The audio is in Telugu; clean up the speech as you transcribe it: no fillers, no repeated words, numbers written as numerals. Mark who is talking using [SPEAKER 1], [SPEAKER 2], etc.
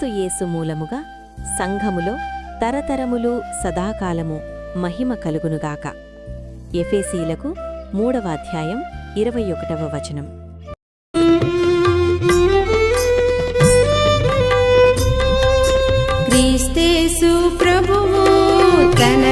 [SPEAKER 1] క్రీస్తు యేసు మూలముగా సంఘములో తరతరములు సదాకాలము మహిమ కలుగునుగాక. ఎఫెసీలకు 3వ అధ్యాయం 21వ వచనం.
[SPEAKER 2] క్రీస్తేసు ప్రభువు తన